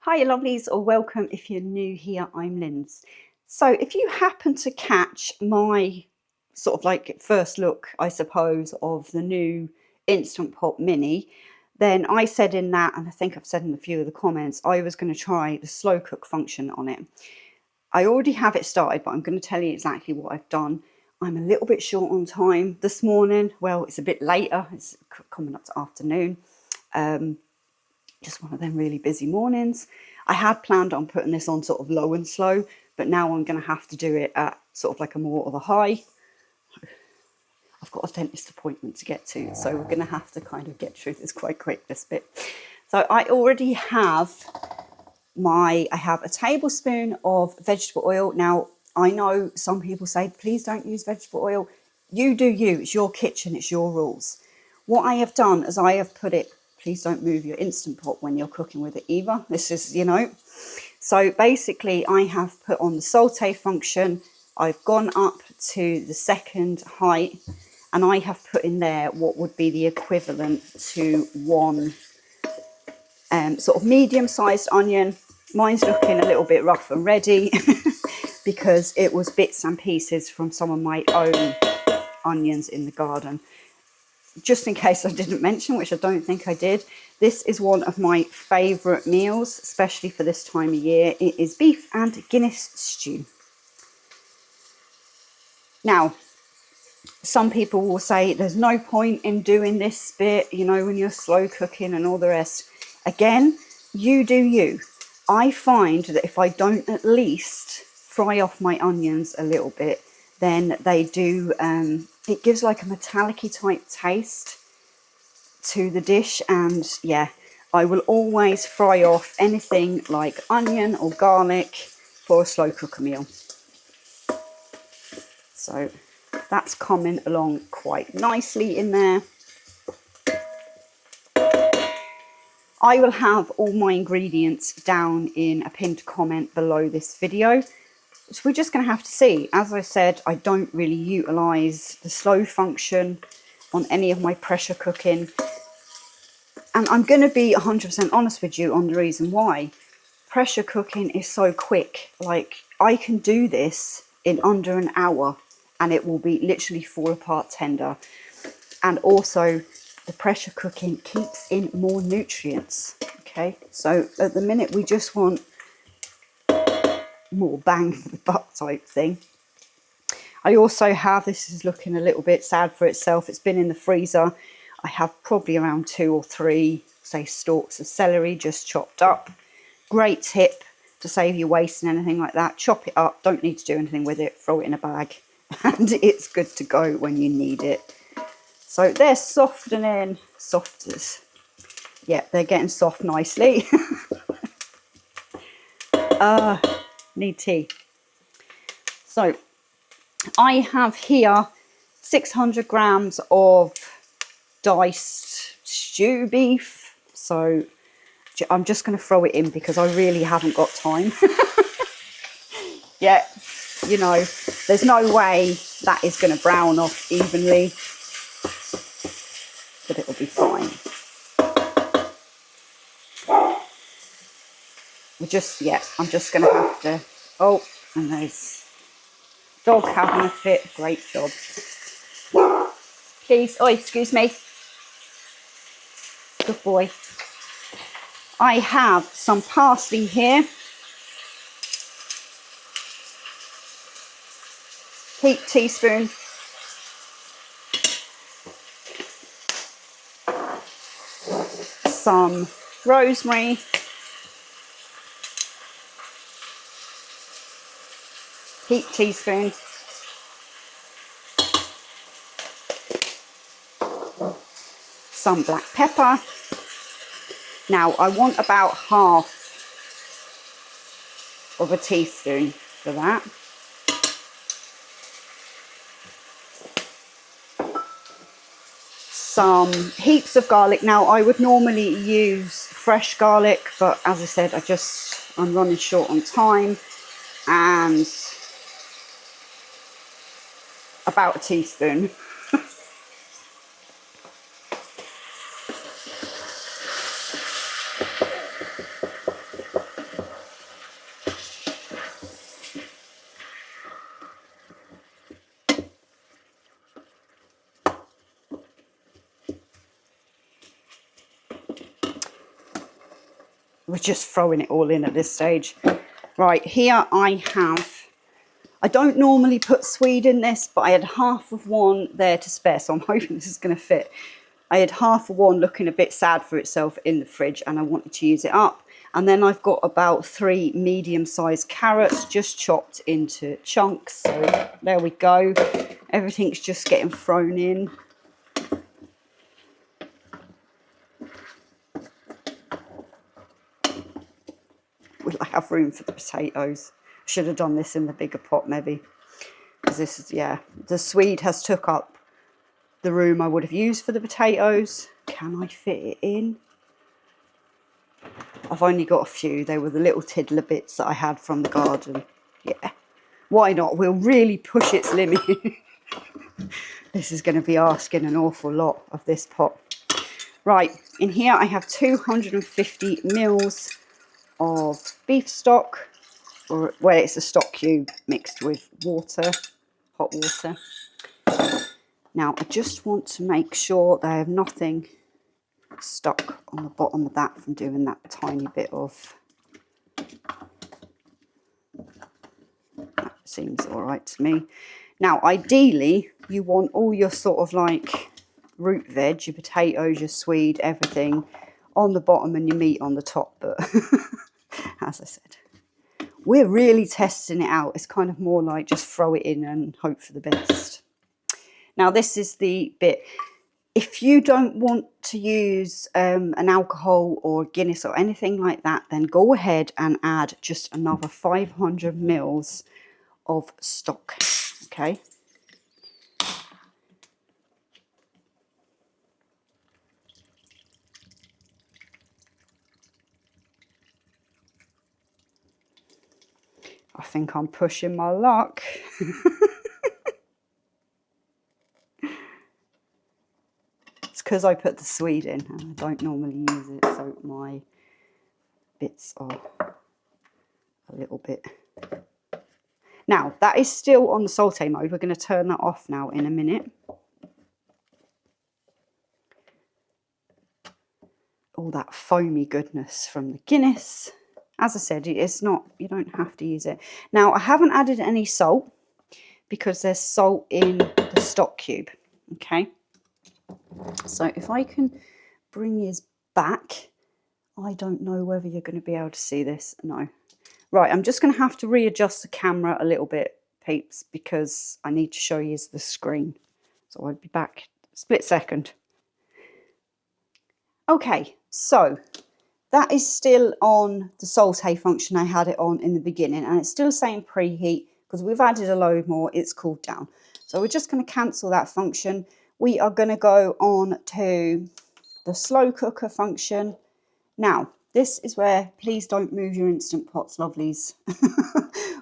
Hiya lovelies, or welcome if you're new here. I'm Linz. So if you happen to catch my sort of like first look, I suppose, of the new Instant Pot Mini, then I said in that, and I think I've said in a few of the comments, I was going to try the slow cook function on it. I already have it started, but I'm going to tell you exactly what I've done. I'm a little bit short on time this morning. Well, it's a bit later. It's coming up to afternoon. Just one of them really busy mornings. I had planned on putting this on sort of low and slow, but now I'm going to have to do it at sort of like a more of a high. I've got a dentist appointment to get to, so we're going to have to kind of get through this quite quick, this bit. So I already have I have a tablespoon of vegetable oil. Now, I know some people say, please don't use vegetable oil. You do you. It's your kitchen. It's your rules. What I have done is I have put it, please don't move your Instant Pot when you're cooking with it either. This is, So basically I have put on the saute function. I've gone up to the second height and I have put in there what would be the equivalent to one sort of medium-sized onion. Mine's looking a little bit rough and ready because it was bits and pieces from some of my own onions in the garden. Just in case I didn't mention, which I don't think I did, this is one of my favourite meals, especially for this time of year. It is beef and Guinness stew. Now, some people will say there's no point in doing this bit, when you're slow cooking and all the rest. Again, you do you. I find that if I don't at least fry off my onions a little bit, then they do, it gives like a metallic-y type taste to the dish. And yeah, I will always fry off anything like onion or garlic for a slow cooker meal. So that's coming along quite nicely in there. I will have all my ingredients down in a pinned comment below this video. So we're just going to have to see. As I said, I don't really utilise the slow function on any of my pressure cooking. And I'm going to be 100% honest with you on the reason why. Pressure cooking is so quick. Like, I can do this in under an hour and it will be literally fall apart tender. And also, the pressure cooking keeps in more nutrients. Okay, so at the minute we just want more bang for the buck type thing. I also have, this is looking a little bit sad for itself, it's been in the freezer. I have probably around 2 or 3, say, stalks of celery just chopped up. Great tip to save you wasting anything like that. Chop it up, don't need to do anything with it, throw it in a bag, and it's good to go when you need it. So they're softening, yeah, they're getting soft nicely. Need tea. So I have here 600 grams of diced stew beef. So I'm just going to throw it in because I really haven't got time. Yeah, there's no way that is going to brown off evenly, but it'll be fine. I'm just going to have to, oh, and there's dog having a fit. Great job. Please, oh, excuse me. Good boy. I have some parsley here. Heaped teaspoon. Some rosemary. Heaped teaspoon. Some black pepper. Now I want about half of a teaspoon for that. Some heaps of garlic. Now I would normally use fresh garlic, but as I said, I'm running short on time. And about a teaspoon. we're just throwing it all in at this stage. Right, here I don't normally put Swede in this, but I had half of one there to spare, so I'm hoping this is going to fit. I had half of one looking a bit sad for itself in the fridge, and I wanted to use it up. And then I've got about 3 medium-sized carrots just chopped into chunks. So there we go. Everything's just getting thrown in. Will I have room for the potatoes? Should have done this in the bigger pot maybe. Because this is, yeah, the Swede has took up the room I would have used for the potatoes. Can I fit it in? I've only got a few. They were the little tiddler bits that I had from the garden. Yeah, why not? We'll really push its limit. This is going to be asking an awful lot of this pot. Right, in here I have 250 mils of beef stock, or well, it's a stock cube mixed with water, hot water. Now I just want to make sure that I have nothing stuck on the bottom of that from doing that tiny bit of. That seems all right to me. Now ideally you want all your sort of like root veg, your potatoes, your Swede, everything on the bottom and your meat on the top, but as I said, we're really testing it out. It's kind of more like just throw it in and hope for the best. Now this is the bit. If you don't want to use an alcohol or Guinness or anything like that, then go ahead and add just another 500 mils of stock, okay? I think I'm pushing my luck. It's because I put the Swede in and I don't normally use it, so my bits are a little bit. Now, that is still on the saute mode. We're going to turn that off now in a minute. All that foamy goodness from the Guinness. As I said, it's not, you don't have to use it. Now, I haven't added any salt because there's salt in the stock cube, okay? So if I can bring his back, I don't know whether you're going to be able to see this. No. Right, I'm just going to have to readjust the camera a little bit, peeps, because I need to show you the screen. So I'll be back split second. Okay, so that is still on the saute function I had it on in the beginning, and it's still saying preheat because we've added a load more, it's cooled down. So we're just going to cancel that function. We are going to go on to the slow cooker function. Now, this is where, please don't move your Instant Pots, lovelies,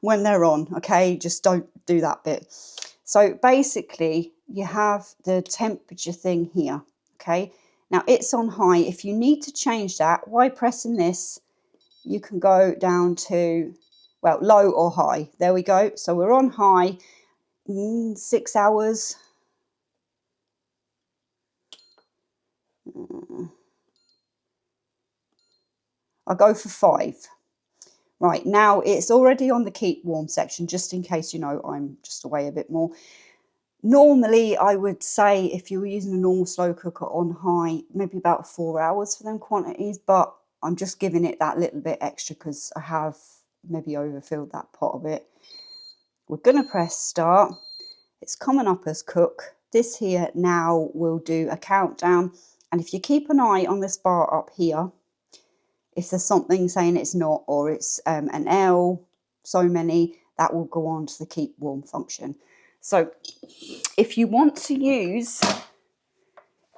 when they're on, okay? Just don't do that bit. So basically, you have the temperature thing here, okay? Now, it's on high. If you need to change that, while pressing this, you can go down to, well, low or high. There we go. So we're on high, 6 hours. I'll go for 5. Right, now it's already on the keep warm section, just in case, you know, I'm just away a bit more. Normally, I would say if you were using a normal slow cooker on high, maybe about 4 hours for them quantities, but I'm just giving it that little bit extra because I have maybe overfilled that pot a bit. We're going to press start. It's coming up as cook. This here now will do a countdown. And if you keep an eye on this bar up here, if there's something saying it's not, or it's an L, so many, that will go on to the keep warm function. So if you want to use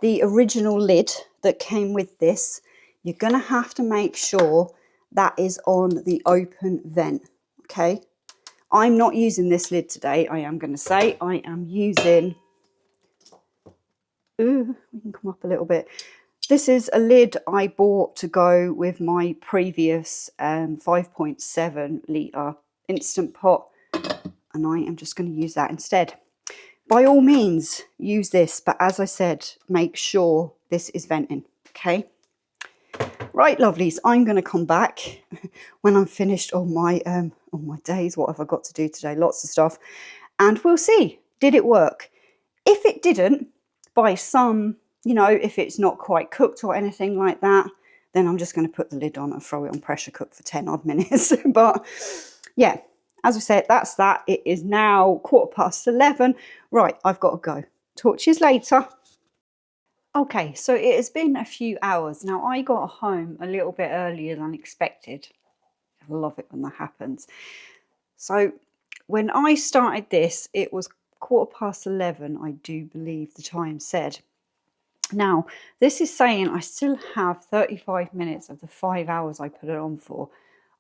the original lid that came with this, you're going to have to make sure that is on the open vent, okay? I'm not using this lid today, I am going to say. I am using, ooh, we can come up a little bit. This is a lid I bought to go with my previous 5.7 litre Instant Pot, and I am just going to use that instead. By all means, use this, but as I said, make sure this is venting, okay? Right, lovelies, I'm going to come back when I'm finished all my days. What have I got to do today? Lots of stuff. And we'll see. Did it work? If it didn't, by some, you know, if it's not quite cooked or anything like that, then I'm just going to put the lid on and throw it on pressure cook for 10 odd minutes. But yeah, as I said, that's that. It is now 11:15. Right, I've got to go. Talk to you later. Okay, so it has been a few hours. Now, I got home a little bit earlier than expected. I love it when that happens. So when I started this, it was 11:15, I do believe the time said. Now, this is saying I still have 35 minutes of the 5 hours I put it on for.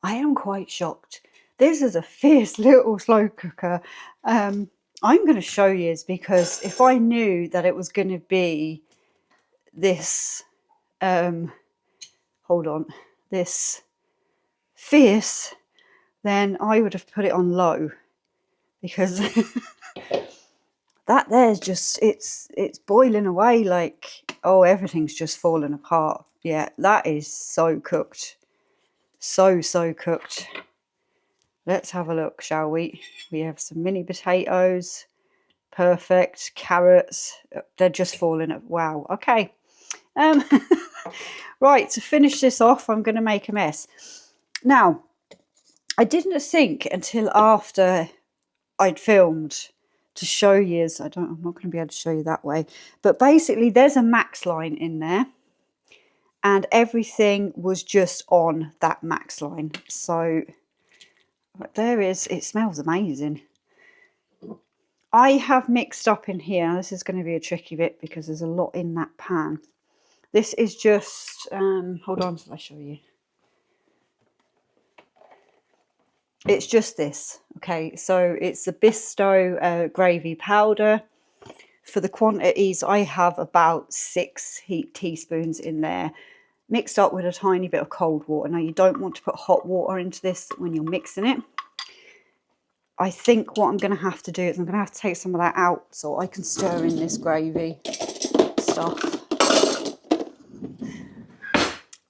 I am quite shocked. This is a fierce little slow cooker. I'm going to show you because if I knew that it was going to be this, hold on, this fierce, then I would have put it on low because that there's just, it's boiling away like, oh, everything's just falling apart. Yeah, that is so cooked. So cooked. Let's have a look, shall we? We have some mini potatoes. Perfect. Carrots. They're just falling up. Wow. Okay. Right, to finish this off, I'm going to make a mess. Now, I didn't think until after I'd filmed to show you. I'm not going to be able to show you that way. But basically, there's a max line in there. And everything was just on that max line. So there is, it smells amazing. I have mixed up in here. This is going to be a tricky bit because there's a lot in that pan. This is just, hold on till I show you. It's just this, okay? So it's the Bisto gravy powder. For the quantities, I have about 6 teaspoons in there, mixed up with a tiny bit of cold water. Now, you don't want to put hot water into this when you're mixing it. I think what I'm going to have to do is I'm going to have to take some of that out so I can stir in this gravy stuff.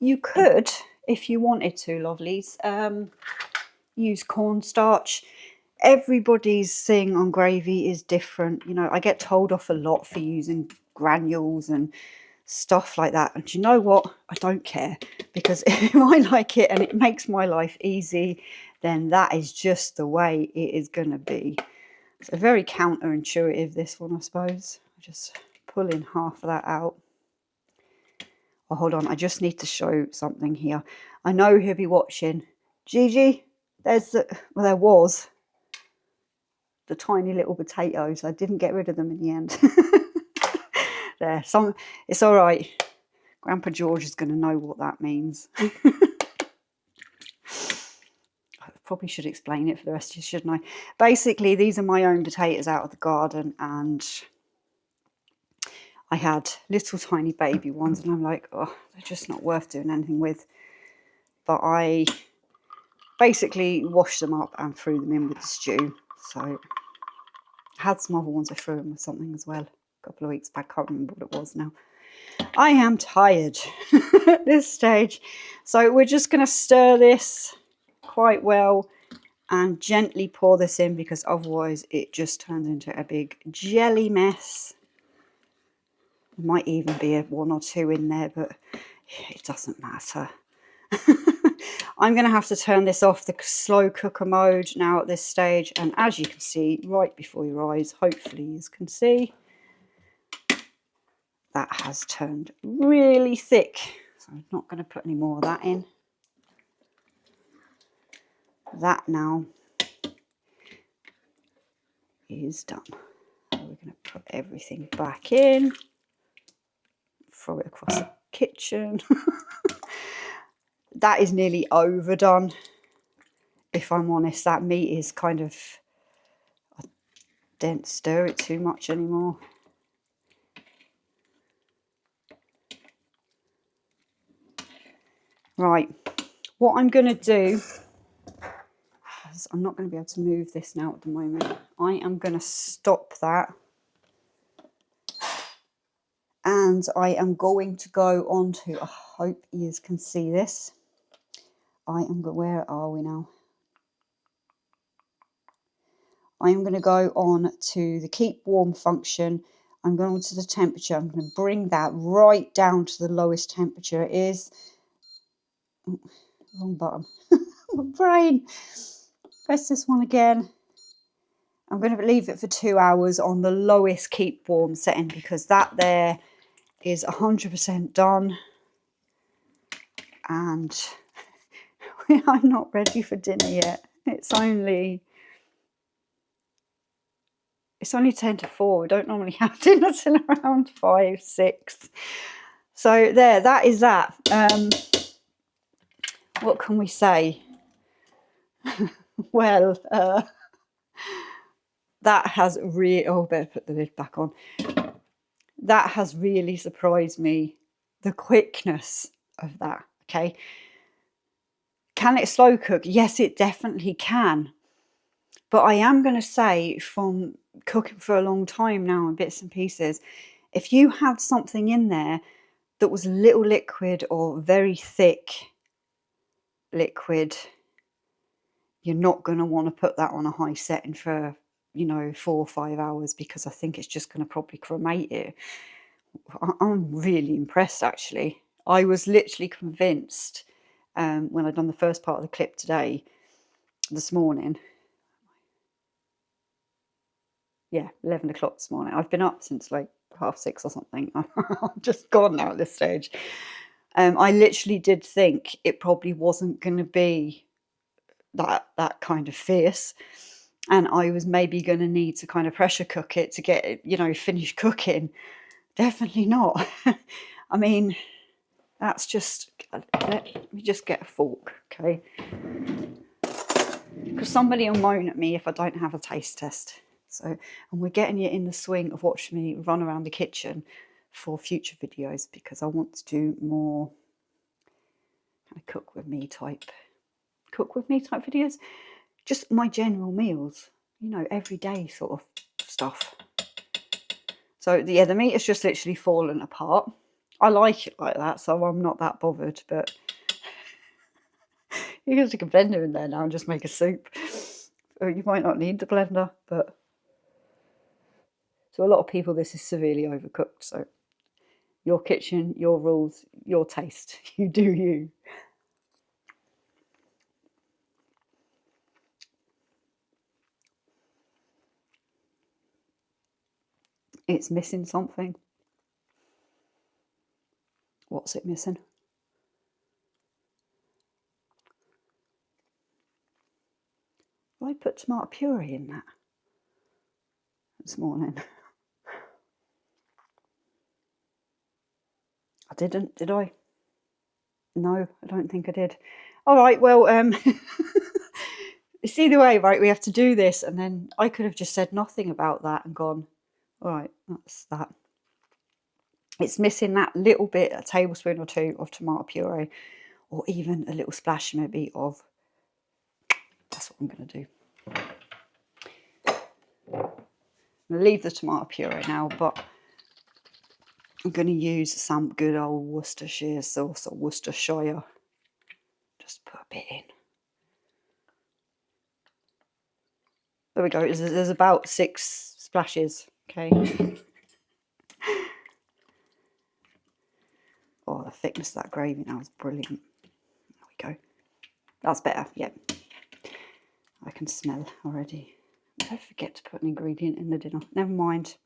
You could, if you wanted to, lovelies, use cornstarch. Everybody's thing on gravy is different. You know, I get told off a lot for using granules and stuff like that. And you know what? I don't care, because if I like it and it makes my life easy, then that is just the way it is going to be. It's a very counterintuitive, this one, I suppose. Just pulling half of that out. Oh, hold on. I just need to show something here. I know he'll be watching. Gigi, there's the, well, there was the tiny little potatoes. I didn't get rid of them in the end. There, it's all right. Grandpa George is going to know what that means. I probably should explain it for the rest of you, shouldn't I? Basically, these are my own potatoes out of the garden, and I had little tiny baby ones, and I'm like, oh, they're just not worth doing anything with. But I basically washed them up and threw them in with the stew. So I had some other ones I threw in with something as well a couple of weeks back. I can't remember what it was now. I am tired at this stage. So we're just going to stir this quite well and gently pour this in, because otherwise it just turns into a big jelly mess. There might even be one or two in there, but it doesn't matter. I'm going to have to turn this off the slow cooker mode now at this stage. And as you can see, right before your eyes, hopefully you can see, that has turned really thick. So I'm not going to put any more of that in. That now is done. So we're going to put everything back in. Throw it across the kitchen. That is nearly overdone. If I'm honest, that meat is kind of, I don't stir it too much anymore. Right, what I'm going to do, because I'm not going to be able to move this now at the moment, I am going to stop that. And I am going to go on to, I hope you can see this. Where are we now? I am going to go on to the keep warm function. I'm going to the temperature. I'm going to bring that right down to the lowest temperature it is. Oh, wrong button. My brain. Press this one again. I'm going to leave it for 2 hours on the lowest keep warm setting, because that there is 100% done. And I'm not ready for dinner yet. It's only 10 to 4. We don't normally have dinner till around 5, 6. So there, that is that. What can we say? Well, that has really... Oh, better put the lid back on. That has really surprised me, the quickness of that, okay? Can it slow cook? Yes, it definitely can. But I am going to say, from cooking for a long time now in bits and pieces, if you had something in there that was a little liquid or very thick liquid, you're not going to want to put that on a high setting for, 4 or 5 hours, because I think it's just going to probably cremate it. I'm really impressed, actually. I was literally convinced when I'd done the first part of the clip this morning. Yeah, 11 o'clock this morning. I've been up since like 6:30 or something. I'm just gone now at this stage. I literally did think it probably wasn't going to be that kind of fierce, and I was maybe going to need to kind of pressure cook it to get it, finished cooking. Definitely not. I mean, that's just... Let me just get a fork, okay? Because somebody will moan at me if I don't have a taste test. So, and we're getting you in the swing of watching me run around the kitchen for future videos, because I want to do more kind of cook with me type videos. Just my general meals, everyday sort of stuff. So yeah, the meat has just literally fallen apart. I like it like that, so I'm not that bothered. But you can stick a blender in there now and just make a soup. Or you might not need the blender, but to a lot of people this is severely overcooked. So your kitchen, your rules, your taste. You do you. It's missing something. What's it missing? I put tomato puree in that this morning. I didn't, did I? No, I don't think I did. All right, well, it's either way, right? We have to do this, and then I could have just said nothing about that and gone, all right, that's that. It's missing that little bit, a tablespoon or 2 of tomato puree, or even a little splash maybe of... That's what I'm going to do. I'm going to leave the tomato puree now, but I'm going to use some good old Worcestershire sauce, or Worcestershire. Just put a bit in. There we go. There's about 6 splashes. Okay. Oh, the thickness of that gravy now is brilliant. There we go. That's better. Yep. I can smell already. Don't forget to put an ingredient in the dinner. Never mind.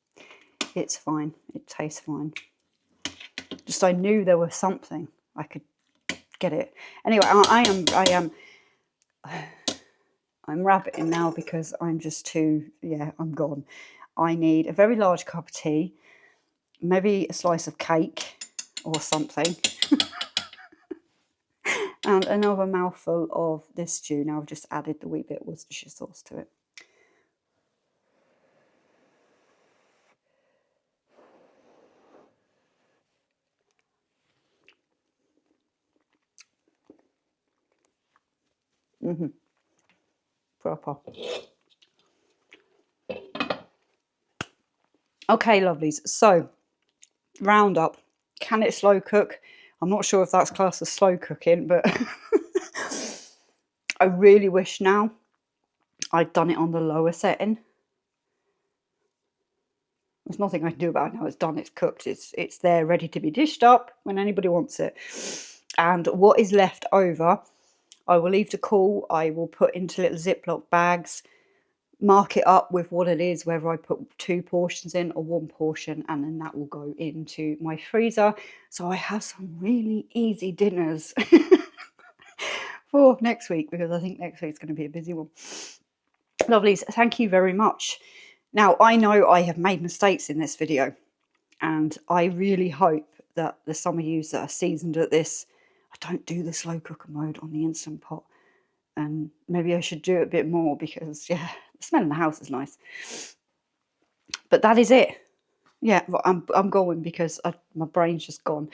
It's fine. It tastes fine. Just I knew there was something. I could get it. Anyway, I'm rabbiting now because I'm just too... Yeah, I'm gone. I need a very large cup of tea, maybe a slice of cake or something, and another mouthful of this stew. Now I've just added the wee bit of Worcestershire sauce to it. Proper. Okay, lovelies. So Roundup. Can it slow cook? I'm not sure if that's classed as slow cooking, but I really wish now I'd done it on the lower setting. There's nothing I can do about it now. It's done, it's cooked, it's there ready to be dished up when anybody wants it. And what is left over, I will leave to cool. I will put into little Ziploc bags, mark it up with what it is, whether I put 2 portions in or 1 portion, and then that will go into my freezer. So I have some really easy dinners for next week, because I think next week's going to be a busy one. Lovelies, thank you very much. Now, I know I have made mistakes in this video, and I really hope that the some of you that are seasoned at this, I don't do the slow cooker mode on the Instant Pot. And maybe I should do it a bit more, because, yeah, the smell in the house is nice. But that is it. Yeah, I'm going because my brain's just gone.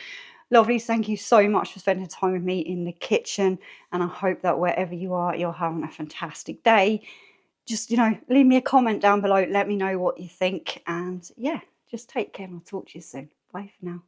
Lovelies, thank you so much for spending time with me in the kitchen. And I hope that wherever you are, you're having a fantastic day. Just, leave me a comment down below. Let me know what you think. And yeah, just take care, and I'll talk to you soon. Bye for now.